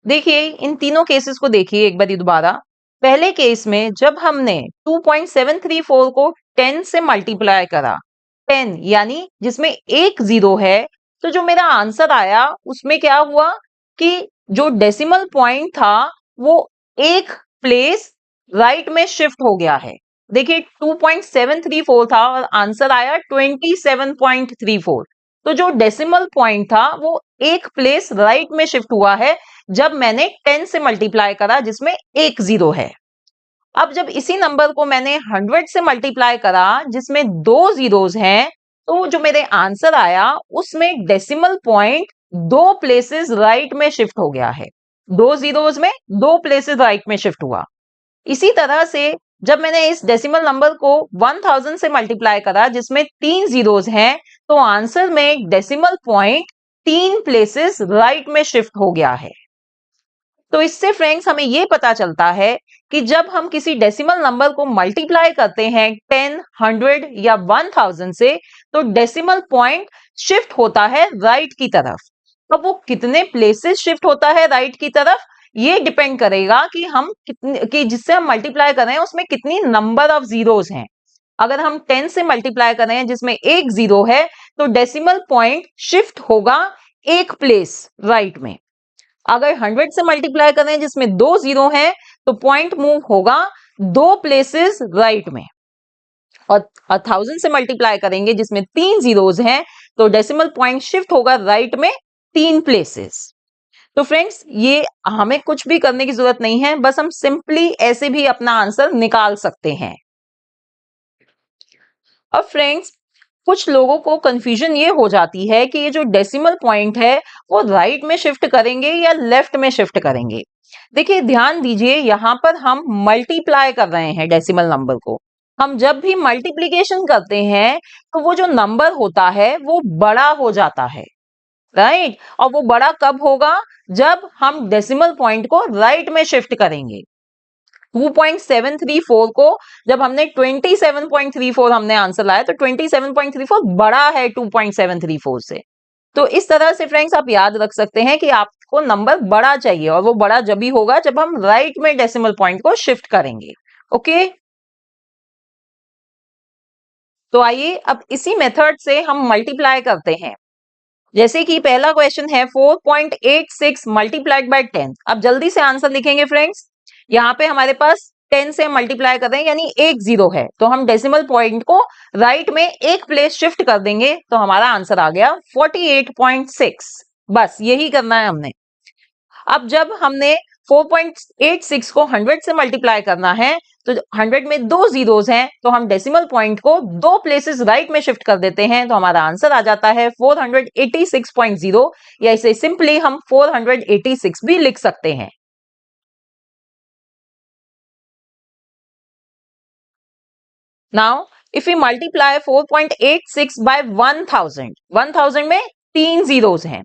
देखिए इन तीनों केसेस को देखिए एक बार दोबारा। पहले केस में जब हमने 2.734 को 10 से मल्टीप्लाई करा, 10 यानी जिसमें एक जीरो है, तो जो मेरा आंसर आया उसमें क्या हुआ कि जो डेसिमल पॉइंट था वो एक प्लेस राइट में शिफ्ट हो गया है। देखिए 2.734 था और आंसर आया 27.34, तो जो डेसिमल पॉइंट था वो एक प्लेस राइट में शिफ्ट हुआ है जब मैंने 10 से मल्टीप्लाई करा जिसमें एक जीरो है। अब जब इसी नंबर को मैंने 100 से मल्टीप्लाई करा जिसमें 2 जीरोस हैं, तो जो मेरे आंसर आया उसमें डेसिमल पॉइंट 2 प्लेसेस राइट में शिफ्ट हो गया है। 2 जीरोस में 2 प्लेसेस राइट में शिफ्ट हुआ। इसी तरह से जब मैंने इस डेसिमल नंबर को 1000 से मल्टीप्लाई करा जिसमें 3 जीरोस हैं, तो आंसर में डेसिमल पॉइंट 3 प्लेसेस राइट में शिफ्ट हो गया है। तो इससे फ्रेंड्स हमें यह पता चलता है कि जब हम किसी डेसिमल नंबर को मल्टीप्लाई करते हैं 10, 100 या 1000 से, तो डेसिमल पॉइंट शिफ्ट होता है राइट की तरफ। अब वो कितने प्लेसेस शिफ्ट होता है राइट की तरफ, ये डिपेंड करेगा कि हम कितने कि जिससे हम मल्टीप्लाई कर रहे हैं उसमें कितनी नंबर ऑफ जीरोस हैं। अगर हम 10 से मल्टीप्लाई कर रहे हैं जिसमें एक जीरो है, तो डेसिमल पॉइंट शिफ्ट होगा एक प्लेस राइट में। अगर 100 से मल्टीप्लाई कर रहे हैं जिसमें 2 जीरो हैं, तो पॉइंट मूव होगा 2 प्लेसेस राइट में। और 1000 से मल्टीप्लाई करेंगे जिसमें 3 जीरोस हैं, तो डेसिमल पॉइंट शिफ्ट होगा राइट में 3 प्लेसेस। तो फ्रेंड्स ये हमें कुछ भी करने की जरूरत नहीं है, बस हम सिंपली ऐसे भी अपना आंसर निकाल सकते हैं। अब फ्रेंड्स कुछ लोगों को कंफ्यूजन ये हो जाती है कि ये जो डेसिमल पॉइंट है वो राइट में शिफ्ट करेंगे या लेफ्ट में शिफ्ट करेंगे। देखिए ध्यान दीजिए, यहां पर हम मल्टीप्लाई कर रहे हैं डेसिमल नंबर को। हम जब भी मल्टीप्लीकेशन करते हैं तो वो जो नंबर होता है वो बड़ा हो जाता है, राइट। और वो बड़ा कब होगा, जब हम डेसिमल पॉइंट को राइट में शिफ्ट करेंगे। 2.734 को जब हमने 27.34 हमने आंसर लाया, तो 27.34 बड़ा है 2.734 से। तो इस तरह से फ्रेंड्स आप याद रख सकते हैं कि आपको नंबर बड़ा चाहिए, और वो बड़ा जब ही होगा जब हम राइट में डेसिमल पॉइंट को शिफ्ट करेंगे। ओके। तो आइए अब इसी मेथड से हम मल्टीप्लाई करते हैं। जैसे कि पहला क्वेश्चन है 4.86 मल्टीप्लाइड बाय 10। अब जल्दी से आंसर लिखेंगे फ्रेंड्स। यहाँ पे हमारे पास 10 से मल्टीप्लाई कर रहे हैं यानी एक जीरो है, तो हम डेसिमल पॉइंट को राइट में एक प्लेस शिफ्ट कर देंगे तो हमारा आंसर आ गया 48.6। बस यही करना है हमने। अब जब हमने 4.86 को 100 से मल्टीप्लाई करना है तो 100 में दो जीरोस हैं, तो हम डेसिमल पॉइंट को दो प्लेसेस राइट में शिफ्ट कर देते हैं तो हमारा आंसर आ जाता है 486.0, या इसे सिंपली हम 486 भी लिख सकते हैं। Now if we multiply 4.86 by 1000, 1000 में तीन जीरोस हैं।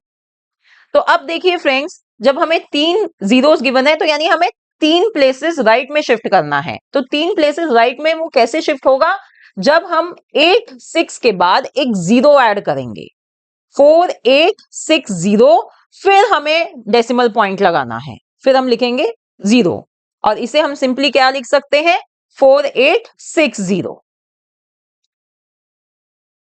तो अब देखिए फ्रेंड्स, जब हमें तीन जीरोस गिवन है तो यानी हमें तीन प्लेसेस राइट में शिफ्ट करना है। तो तीन प्लेसेस राइट में वो कैसे शिफ्ट होगा, जब हम 86 के बाद एक जीरो ऐड करेंगे, 4860, फिर हमें डेसिमल पॉइंट लगाना है, फिर हम लिखेंगे जीरो और इसे हम सिंपली क्या लिख सकते हैं 4860।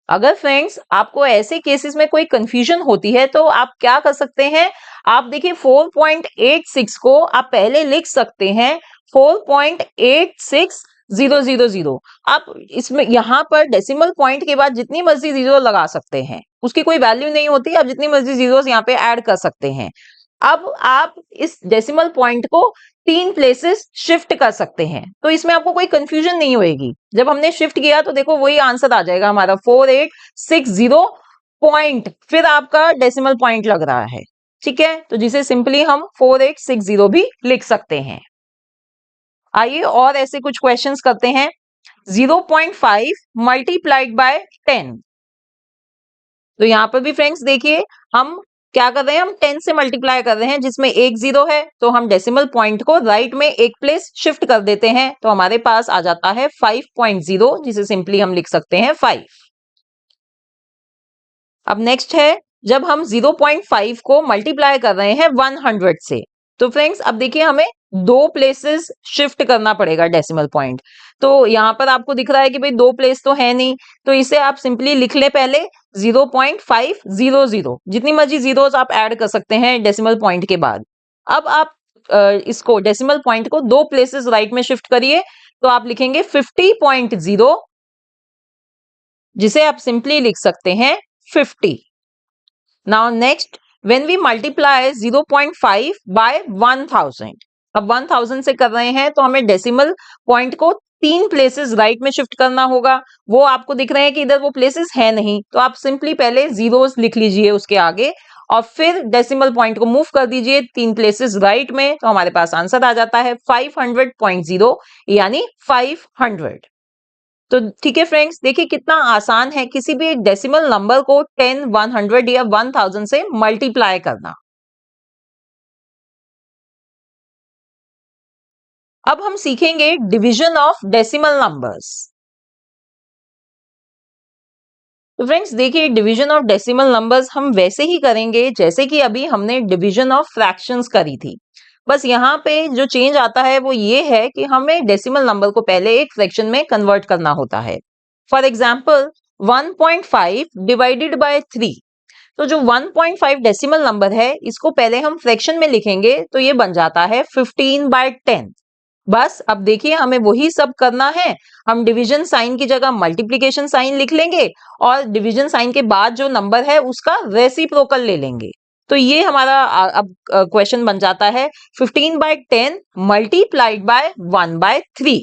अगर फ्रेंड्स आपको ऐसे केसेस में कोई कंफ्यूजन होती है तो आप क्या कर सकते हैं, आप देखिए 4.86 को आप पहले लिख सकते हैं 4.86000। आप इसमें यहां पर डेसिमल पॉइंट के बाद जितनी मर्जी जीरो लगा सकते हैं, उसकी कोई वैल्यू नहीं होती, आप जितनी मर्जी जीरो यहाँ पे ऐड कर सकते हैं। अब आप इस डेसिमल पॉइंट को तीन प्लेसेस शिफ्ट कर सकते हैं तो इसमें आपको कोई कंफ्यूजन नहीं होएगी। जब हमने शिफ्ट किया तो देखो वही आंसर आ जाएगा हमारा 4860 पॉइंट, फिर आपका डेसिमल पॉइंट लग रहा है। ठीक है, तो जिसे सिंपली हम 4860 भी लिख सकते हैं। आइए और ऐसे कुछ क्वेश्चंस करते हैं। 0.5 मल्टीप्लाइड बाय 10। तो यहां पर भी फ्रेंड्स देखिए हम क्या कर रहे हैं, हम 10 से मल्टीप्लाई कर रहे हैं जिसमें एक जीरो है, तो हम डेसिमल पॉइंट को राइट में एक प्लेस शिफ्ट कर देते हैं तो हमारे पास आ जाता है 5.0, जिसे सिंपली हम लिख सकते हैं 5। अब नेक्स्ट है, जब हम 0.5 को मल्टीप्लाई कर रहे हैं 100 से, तो फ्रेंड्स अब देखिए हमें दो प्लेसेस शिफ्ट करना पड़ेगा डेसिमल पॉइंट। तो यहां पर आपको दिख रहा है कि भाई दो प्लेस तो है नहीं, तो इसे आप सिंपली लिख ले पहले 0.500, जितनी मर्जी जीरोस आप ऐड कर सकते हैं डेसिमल पॉइंट के बाद। अब आप इसको डेसिमल पॉइंट को दो प्लेसेस राइट में शिफ्ट करिए तो आप लिखेंगे 50.0, जिसे आप सिंपली लिख सकते हैं 50। Now next, when we multiply 0.5 by 1000, अब 1000 से कर रहे हैं तो हमें डेसिमल पॉइंट को तीन प्लेसेस राइट में शिफ्ट करना होगा। वो आपको दिख रहे हैं कि इधर वो प्लेसेस है नहीं, तो आप सिंपली पहले जीरोस लिख लीजिए उसके आगे और फिर डेसिमल पॉइंट को मूव कर दीजिए तीन प्लेसेस राइट में, तो हमारे पास आंसर आ जाता है 500.0 यानी 500। तो ठीक है फ्रेंड्स, देखिए कितना आसान है किसी भी एक डेसिमल नंबर को 10, 100 या 1000 से मल्टीप्लाई करना। अब हम सीखेंगे डिवीजन ऑफ डेसिमल नंबर्स। तो फ्रेंड्स देखिए डिवीजन ऑफ डेसिमल नंबर्स हम वैसे ही करेंगे जैसे कि अभी हमने डिवीजन ऑफ फ्रैक्शंस करी थी। बस यहाँ पे जो चेंज आता है वो ये है कि हमें डेसिमल नंबर को पहले एक फ्रैक्शन में कन्वर्ट करना होता है। फॉर एग्जाम्पल 1.5 डिवाइडेड बाय 3, तो जो 1.5 डेसिमल नंबर है इसको पहले हम फ्रैक्शन में लिखेंगे तो ये बन जाता है 15/10। बस अब देखिए हमें वही सब करना है, हम डिवीजन साइन की जगह मल्टीप्लिकेशन साइन लिख लेंगे और डिवीजन साइन के बाद जो नंबर है उसका रेसिप्रोकल ले लेंगे। तो ये हमारा अब क्वेश्चन बन जाता है 15/10 मल्टीप्लाइड बाय 1/3।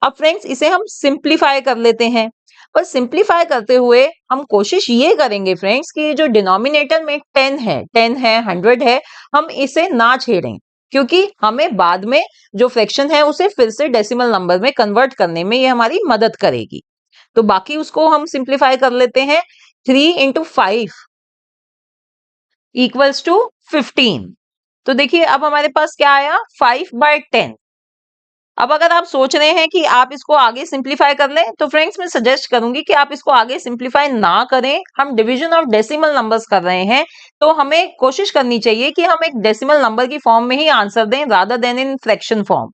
अब फ्रेंड्स इसे हम सिंप्लीफाई कर लेते हैं, पर सिंप्लीफाई करते हुए हम कोशिश ये करेंगे फ्रेंड्स कि जो डिनोमिनेटर में 10 है, 100 है, हम इसे ना छेड़ें, क्योंकि हमें बाद में जो फ्रैक्शन है उसे फिर से डेसिमल नंबर में कन्वर्ट करने में ये हमारी मदद करेगी। तो बाकी उसको हम सिंप्लीफाई कर लेते हैं। 3 इंटू 5 इक्वल्स टू 15। तो देखिए अब हमारे पास क्या आया 5/10। अब अगर आप सोच रहे हैं कि आप इसको आगे सिंप्लीफाई कर लें तो फ्रेंड्स मैं सजेस्ट करूंगी कि आप इसको आगे सिंप्लीफाई ना करें। हम डिवीजन ऑफ डेसिमल नंबर्स कर रहे हैं तो हमें कोशिश करनी चाहिए कि हम एक डेसिमल नंबर की फॉर्म में ही आंसर दें rather then in fraction form.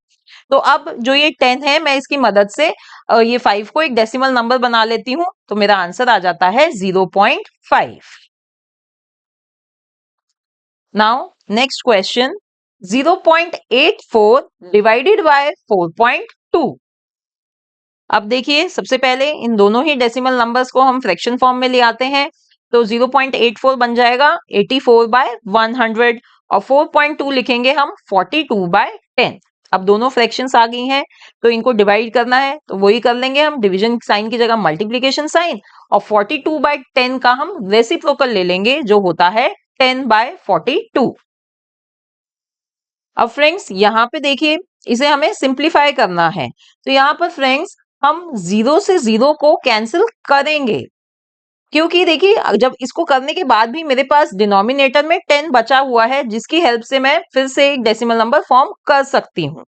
तो अब जो ये 10 है, मैं इसकी मदद से ये 5 को एक डेसिमल नंबर बना लेती हूँ, तो मेरा आंसर आ जाता है 0.5। Now next question, 0.84 divided by 4.2। अब देखिए, सबसे पहले इन दोनों ही डेसिमल नंबर्स को हम फ्रैक्शन फॉर्म में ले आते हैं, तो 0.84 बन जाएगा 84 बाय 100 और 4.2 लिखेंगे हम 42 बाय 10। अब दोनों फ्रैक्शंस आ गई हैं, तो इनको डिवाइड करना है, तो वही कर लेंगे हम, डिवीजन साइन की जगह मल्टीप्लीकेशन साइन, और 42 बाय 10 का हम रेसिप्रोकल ले लेंगे, जो होता है 10 बाय 42। अब फ्रेंड्स यहाँ पे देखिए, इसे हमें सिंप्लीफाई करना है, तो यहाँ पर फ्रेंड्स हम 0 से 0 को कैंसिल करेंगे, क्योंकि देखिए जब इसको करने के बाद भी मेरे पास डिनोमिनेटर में 10 बचा हुआ है, जिसकी हेल्प से मैं फिर से एक डेसिमल नंबर फॉर्म कर सकती हूँ।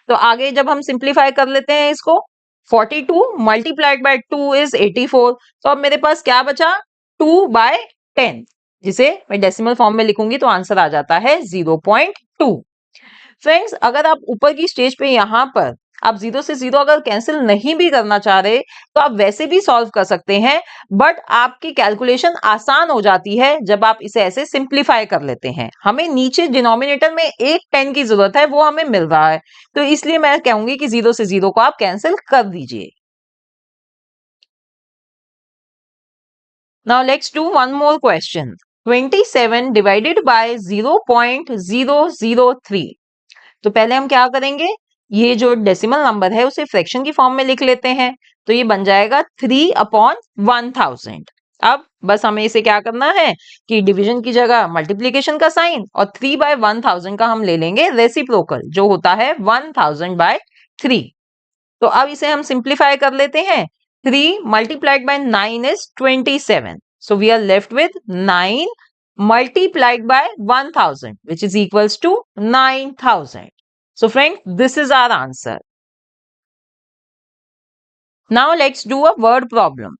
तो आगे जब हम सिंप्लीफाई कर लेते हैं इसको, 42 मल्टीप्लाइड बाय 2 इज 84, तो अब मेरे पास क्या बचा, 2 बाय 10, जिसे मैं डेसिमल फॉर्म में लिखूंगी तो आंसर आ जाता है 0.2। फ्रेंड्स, अगर आप ऊपर की स्टेज पे यहाँ पर आप 0 से 0 अगर कैंसिल नहीं भी करना चाह रहे, तो आप वैसे भी सॉल्व कर सकते हैं, बट आपकी कैलकुलेशन आसान हो जाती है जब आप इसे ऐसे सिंप्लीफाई कर लेते हैं। हमें नीचे डिनोमिनेटर में एक 10 की जरूरत है, वो हमें मिल रहा है, तो इसलिए मैं कहूंगी कि 0 से 0 को आप कैंसिल कर दीजिए। Now let's do one more question, 27 divided by 0.003। तो पहले हम क्या करेंगे, ये जो डेसिमल नंबर है उसे फ्रैक्शन की फॉर्म में लिख लेते हैं, तो ये बन जाएगा 3/1000। अब बस हमें इसे क्या करना है कि डिवीजन की जगह मल्टीप्लीकेशन का साइन, और 3/1000 का हम ले लेंगे रेसिप्रोकल, जो होता है 1000/3। तो अब इसे हम सिंप्लीफाई कर लेते हैं, 3 multiplied bye 9 is 27, so we are left with 9 multiplied by 1000, which is equals to 9000. So friends, this is our answer. Now let's do a word problem.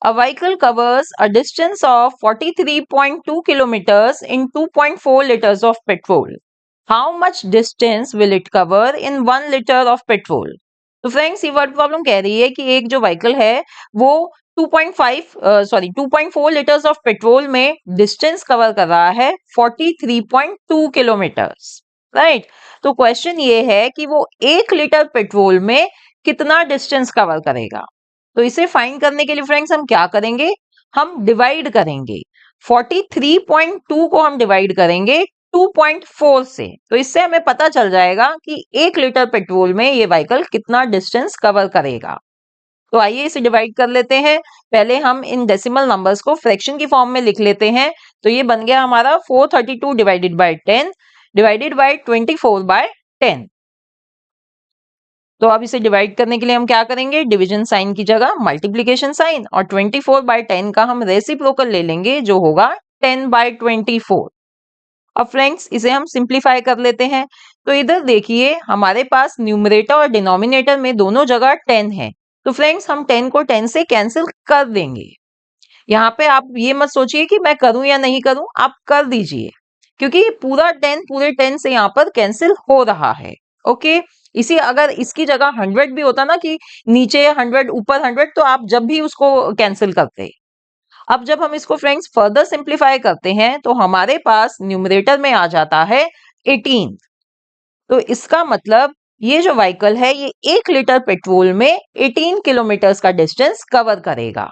A vehicle covers a distance of 43.2 kilometers in 2.4 liters of petrol. How much distance will it cover in 1 liter of petrol? तो friends, ये word problem कह रही है कि एक जो vehicle है वो 2.4 लीटर्स ऑफ पेट्रोल में डिस्टेंस कवर कर रहा है 43.2 किलोमीटर्स, राइट। तो क्वेश्चन ये है कि वो 1 लीटर पेट्रोल में कितना डिस्टेंस कवर करेगा। तो इसे फाइंड करने के लिए फ्रेंड्स हम क्या करेंगे, हम डिवाइड करेंगे, 43.2 को हम डिवाइड करेंगे 2.4 से, तो इससे हमें पता चल जाएगा कि 1 लीटर पेट्रोल में ये व्हीकल कितना डिस्टेंस कवर करेगा। तो आइए इसे डिवाइड कर लेते हैं। पहले हम इन डेसिमल नंबर्स को फ्रैक्शन की फॉर्म में लिख लेते हैं, तो ये बन गया हमारा 432 डिवाइडेड बाय 10 डिवाइडेड बाय 24/10। तो अब इसे डिवाइड करने के लिए हम क्या करेंगे, डिवीजन साइन की जगह मल्टीप्लीकेशन साइन, और 24/10 का हम रेसिप्रोकल ले लेंगे, जो होगा 10/24। अब फ्रेंड्स इसे हम सिंप्लीफाई कर लेते हैं, तो इधर देखिए हमारे पास न्यूमरेटर और डिनोमिनेटर में दोनों जगह 10 है, तो फ्रेंड्स हम 10 को 10 से कैंसिल कर देंगे। यहाँ पे आप ये मत सोचिए कि मैं करूं या नहीं करूं, आप कर दीजिए, क्योंकि पूरा 10 पूरे 10 से यहाँ पर कैंसिल हो रहा है। ओके, इसी अगर इसकी जगह 100 भी होता ना, कि नीचे 100 ऊपर 100, तो आप जब भी उसको कैंसिल करते। अब जब हम इसको फ्रेंड्स फर्दर सिंप्लीफाई करते हैं, तो हमारे पास न्यूमरेटर में आ जाता है 18। तो इसका मतलब ये जो व्हीकल है ये 1 लीटर पेट्रोल में 18 किलोमीटर्स का डिस्टेंस कवर करेगा।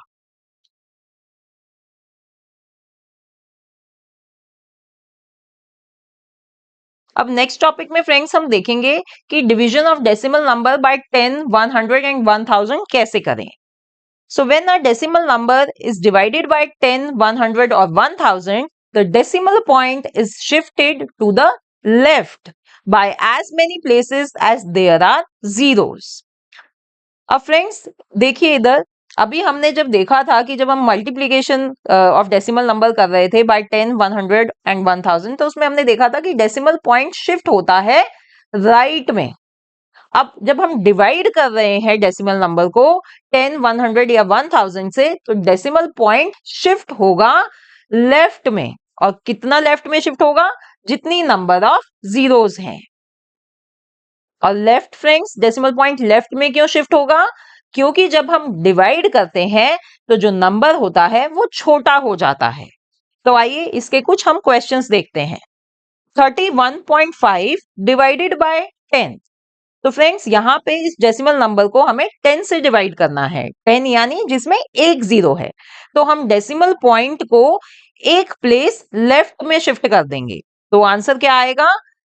अब नेक्स्ट टॉपिक में फ्रेंड्स हम देखेंगे कि division of decimal number by 10, 100 and 1000 कैसे करें। So when a decimal number is divided by 10, 100 or 1000, the decimal point is shifted to the left by as many places as there are zeros. अब friends देखिए इधर, अभी हमने जब देखा था कि जब हम मल्टीप्लीकेशन ऑफ डेसिमल नंबर कर रहे थे बाय 10, 100 एंड 1000, तो उसमें हमने देखा था कि डेसिमल पॉइंट शिफ्ट होता है राइट में। अब जब हम डिवाइड कर रहे हैं डेसिमल नंबर को 10, 100 या 1000 से, तो डेसिमल पॉइंट शिफ्ट होगा लेफ्ट में, और कितना लेफ्ट में शिफ्ट होगा, जितनी नंबर ऑफ जीरोस हैं। और left friends, decimal point left में क्यों शिफ्ट होगा? क्योंकि जब हम डिवाइड करते हैं तो जो नंबर होता है वो छोटा हो जाता है। तो आइए इसके कुछ हम क्वेश्चंस देखते हैं। 31.5 डिवाइडेड बाय 10। तो फ्रेंड्स यहाँ पे इस डेसिमल नंबर को हमें 10 से डिवाइड करना है, 10 यानी जिसमें एक जीरो है। तो हम डेसिमल पॉइंट को एक प्लेस लेफ्ट में शिफ्ट कर देंगे। तो आंसर क्या आएगा?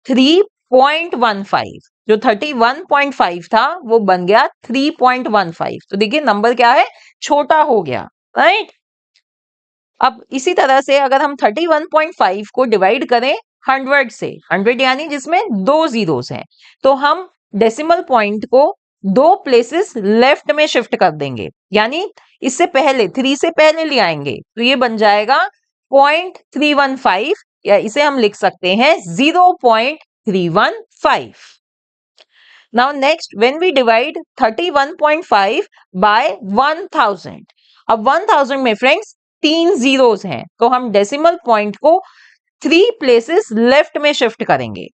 3.15। जो 31.5 था वो बन गया 3.15। तो देखिए नंबर क्या है, छोटा हो गया, राइट। अब इसी तरह से अगर हम 31.5 को डिवाइड करें 100 से, 100 यानी जिसमें दो जीरोस हैं, तो हम डेसिमल पॉइंट को दो प्लेसेस लेफ्ट में शिफ्ट कर देंगे, यानी इससे पहले 3 से पहले ले आएंगे। तो ये बन जाएगा 0.315, या इसे हम लिख सकते हैं 0.315। Now next, when we divide 31.5 by 1000, अब 1000 में फ्रेंड्स 3 जीरोस हैं, तो हम डेसिमल पॉइंट को 3 प्लेसेस लेफ्ट में शिफ्ट करेंगे।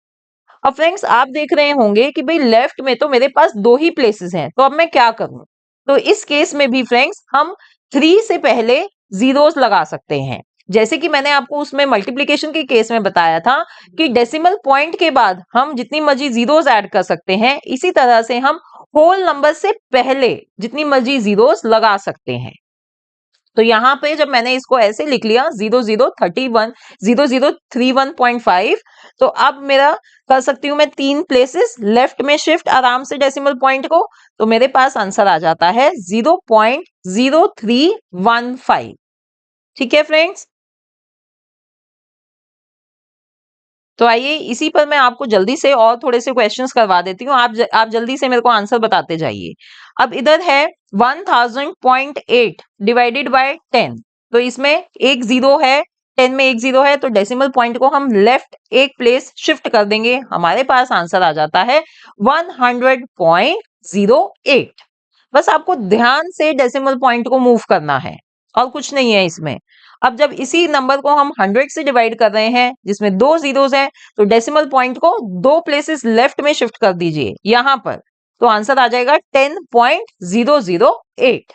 अब फ्रेंड्स आप देख रहे होंगे कि भाई लेफ्ट में तो मेरे पास 2 ही प्लेसेस हैं, तो अब मैं क्या करूं? तो इस केस में भी फ्रेंड्स हम 3 से पहले जीरोस लगा सकते हैं। जैसे कि मैंने आपको उसमें मल्टीप्लिकेशन के केस में बताया था कि डेसिमल पॉइंट के बाद हम जितनी मर्जी जीरोस ऐड कर सकते हैं, इसी तरह से हम होल नंबर से पहले जितनी मर्जी जीरोस लगा सकते हैं। तो यहाँ पे जब मैंने इसको ऐसे लिख लिया 0031.5, तो अब मेरा कर सकती हूँ मैं 3 प्लेसेस लेफ्ट में शिफ्ट आराम से डेसिमल पॉइंट को, तो मेरे पास आंसर आ जाता है 0.0315। ठीक है फ्रेंड्स। तो आइए इसी पर मैं आपको जल्दी से और थोड़े से क्वेश्चंस करवा देती हूँ, आप जल्दी से मेरे को आंसर बताते जाइए। अब इधर है 1000.8 डिवाइडेड बाय 10, तो इसमें एक जीरो है, 10 में एक जीरो है, तो डेसिमल पॉइंट को हम लेफ्ट एक प्लेस शिफ्ट कर देंगे, हमारे पास आंसर आ जाता है 100.08। बस आपको ध्यान से डेसिमल पॉइंट को मूव करना है और कुछ नहीं है इसमें। अब जब इसी नंबर को हम 100 से डिवाइड कर रहे हैं जिसमें दो जीरोस हैं, तो डेसिमल पॉइंट को दो प्लेसेस लेफ्ट में शिफ्ट कर दीजिए यहां पर, तो आंसर आ जाएगा 10.008।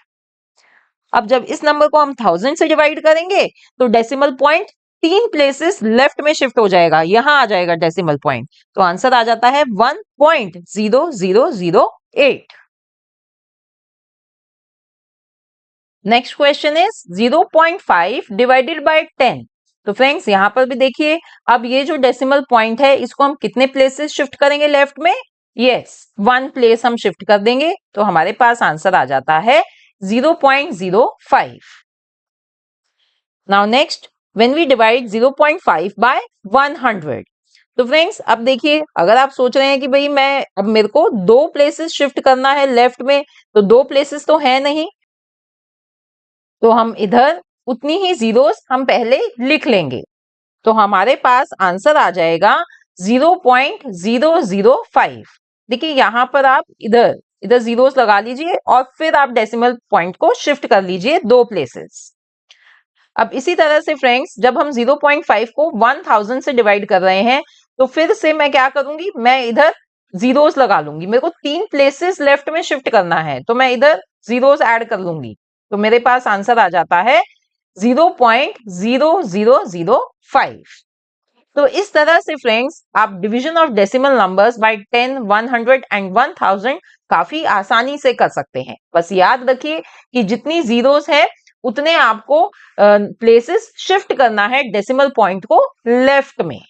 अब जब इस नंबर को हम 1000 से डिवाइड करेंगे तो डेसिमल पॉइंट 3 प्लेसेस लेफ्ट में शिफ्ट हो जाएगा, यहां आ जाएगा डेसिमल पॉइंट, तो आंसर आ जाता है 1.0008। Next question is 0.5 divided by 10। तो फ्रेंड्स यहां पर भी देखिए, अब ये जो डेसिमल पॉइंट है इसको हम कितने प्लेसेस शिफ्ट करेंगे लेफ्ट में? यस, 1 प्लेस हम शिफ्ट कर देंगे, तो हमारे पास आंसर आ जाता है 0.05। Now next, when we divide 0.5 by 100। तो फ्रेंड्स अब देखिए, अगर आप सोच रहे हैं कि भाई अब मेरे को दो प्लेसेस शिफ्ट करना है लेफ्ट में, तो दो प्लेसेस तो है नहीं, तो हम इधर उतनी ही जीरोस हम पहले लिख लेंगे, तो हमारे पास आंसर आ जाएगा 0.005। देखिए यहां पर आप इधर इधर जीरोस लगा लीजिए और फिर आप डेसिमल पॉइंट को शिफ्ट कर लीजिए दो प्लेसेस। अब इसी तरह से फ्रेंड्स जब हम 0.5 को 1000 से डिवाइड कर रहे हैं, तो फिर से मैं क्या करूंगी, मैं इधर जीरोस लगा लूंगी, मेरे को 3 प्लेसेस लेफ्ट में शिफ्ट करना है, तो मैं इधर जीरोस ऐड कर लूंगी, तो मेरे पास आंसर आ जाता है 0.0005। तो इस तरह से फ्रेंड्स आप division of decimal numbers by 10, 100 and 1000 काफी आसानी से कर सकते हैं। बस याद रखिए कि जितनी जीरोस है उतने आपको प्लेसेस शिफ्ट करना है डेसिमल पॉइंट को लेफ्ट में।